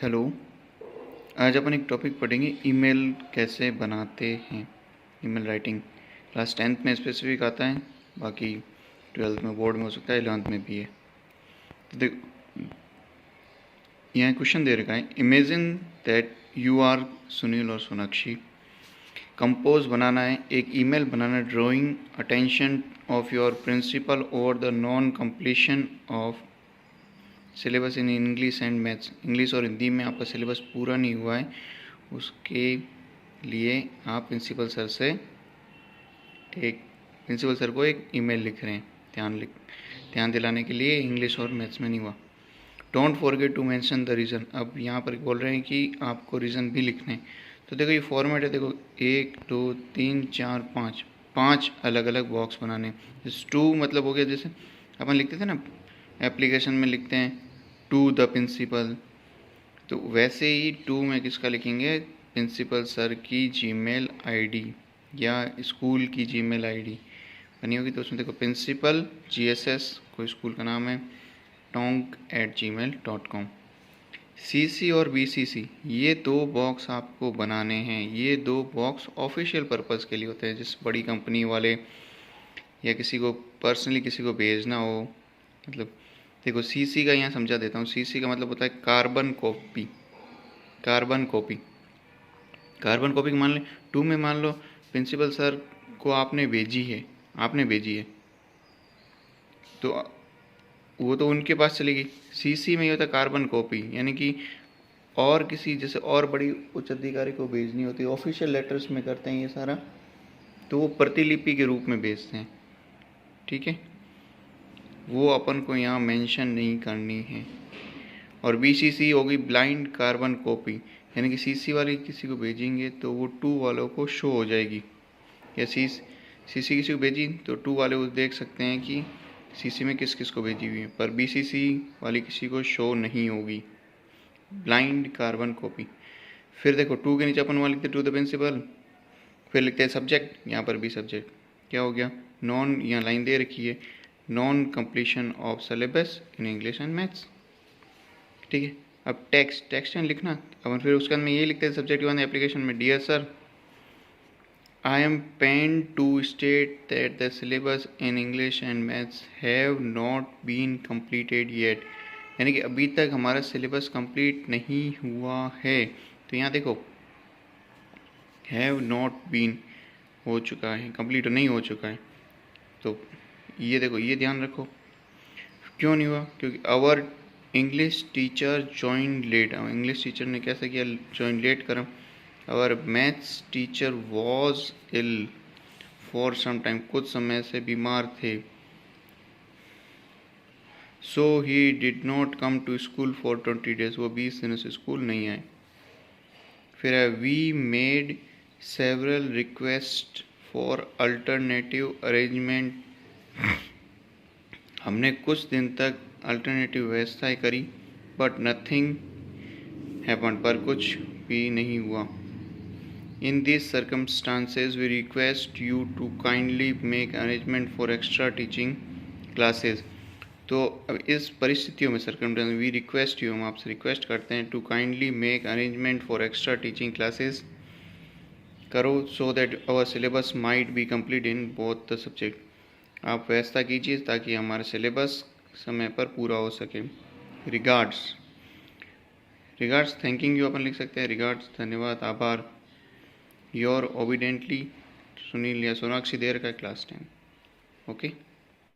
Hello. आज अपन एक topic पढ़ेंगे, ईमेल कैसे बनाते हैं, ईमेल राइटिंग। क्लास 10th में स्पेसिफिक आता है, बाकी 12th में, बोर्ड में हो सकता है, 11th में भी है। तो देख, यहाँ क्वेश्चन दे रखा है, imagine that you are Sunil और सोनाक्षी। कंपोज बनाना है, एक ईमेल बनाना, drawing attention of your principal over the non completion of syllabus in English and maths. English और हिंदी में आपका सिलेबस पूरा नहीं हुआ है, उसके लिए आप प्रिंसिपल सर को एक ईमेल लिख रहे हैं, ध्यान दिलाने के लिए। इंग्लिश और मैथ्स में नहीं हुआ। Don't forget to mention the reason. अब यहाँ पर बोल रहे हैं कि आपको रीज़न भी लिखने हैं। तो देखो ये फॉर्मेट है, देखो 1 2 3 4 5 अलग अलग बॉक्स बनाने। जैसे 2 मतलब हो गया, जैसे अपन लिखते थे ना एप्लीकेशन में, लिखते हैं टू द प्रिंसिपल, तो वैसे ही 2 में किसका लिखेंगे, प्रिंसिपल सर की जीमेल आईडी या स्कूल की जीमेल आईडी बनी होगी। तो उसमें देखो प्रिंसिपल GSS कोई स्कूल का नाम है, tonk@gmail.com। CC और BCC ये 2 बॉक्स आपको बनाने हैं। ये 2 बॉक्स ऑफिशियल पर्पज़ के लिए होते हैं, जिस बड़ी कंपनी वाले या किसी को पर्सनली किसी को भेजना हो। मतलब देखो CC का यहाँ समझा देता हूँ। CC का मतलब होता है कार्बन कॉपी। कार्बन कॉपी मान लें 2 में, मान लो प्रिंसिपल सर को आपने भेजी है, तो वो तो उनके पास चलेगी। CC में ये होता है कार्बन कॉपी, यानी कि और किसी, जैसे और बड़ी उच्च अधिकारी को भेजनी होती है, ऑफिशियल लेटर्स में करते हैं ये सारा, तो वो प्रतिलिपि के रूप में भेजते हैं। ठीक है, वो अपन को यहाँ मेंशन नहीं करनी है। और BCC होगी ब्लाइंड कार्बन कॉपी, यानी कि CC वाली किसी को भेजेंगे तो वो 2 वालों को शो हो जाएगी। या CC किसी को भेजी तो 2 वाले वो देख सकते हैं कि CC में किस किस को भेजी हुई है, पर BCC वाली किसी को शो नहीं होगी, ब्लाइंड कार्बन कॉपी। फिर देखो 2 के नीचे अपन वहाँ लिखते टू द प्रिंसिपल, फिर लिखते हैं सब्जेक्ट, यहाँ पर भी सब्जेक्ट क्या हो गया, नॉन, यहाँ लाइन दे रखी है, non completion of syllabus in English and maths. ठीक है, अब टेक्स्ट लिखना। अपन फिर उसके अंदर में ये लिखते हैं सब्जेक्ट वन एप्लीकेशन में, dear sir I am pain to state that the syllabus in English and maths have not been completed yet, यानी कि अभी तक हमारा सिलेबस कंप्लीट नहीं हुआ है। तो यहाँ देखो हैव नॉट बीन हो चुका है, कंप्लीट नहीं हो चुका है। तो ये देखो, ये ध्यान रखो क्यों नहीं हुआ, क्योंकि our English teacher join late. English teacher ने कैसे किया, जॉइन लेट करा। Our maths teacher was ill for some time, कुछ समय से बीमार थे। So he did not come to school for 20 days, वो 20 दिनों से स्कूल नहीं आए। फिर है we made several request for alternative arrangement, हमने कुछ दिन तक अल्टरनेटिव व्यवस्थाएं करी, बट नथिंग हैपन, पर कुछ भी नहीं हुआ। In this circumstances we request you to kindly make arrangement for extra teaching classes. तो अब इस परिस्थितियों में सर्कमस्टांस वी रिक्वेस्ट यू, हम आपसे रिक्वेस्ट करते हैं, to kindly make arrangement for extra teaching classes करो, so that our syllabus might be complete in both the subject. आप व्यवस्था कीजिए ताकि हमारा सिलेबस समय पर पूरा हो सके। रिगार्ड्स थैंकिंग यू अपन लिख सकते हैं, रिगार्ड्स धन्यवाद, आभार। योर ओबिडेंटली सुनील या सोनाक्षी, देर का क्लास 10। ओके।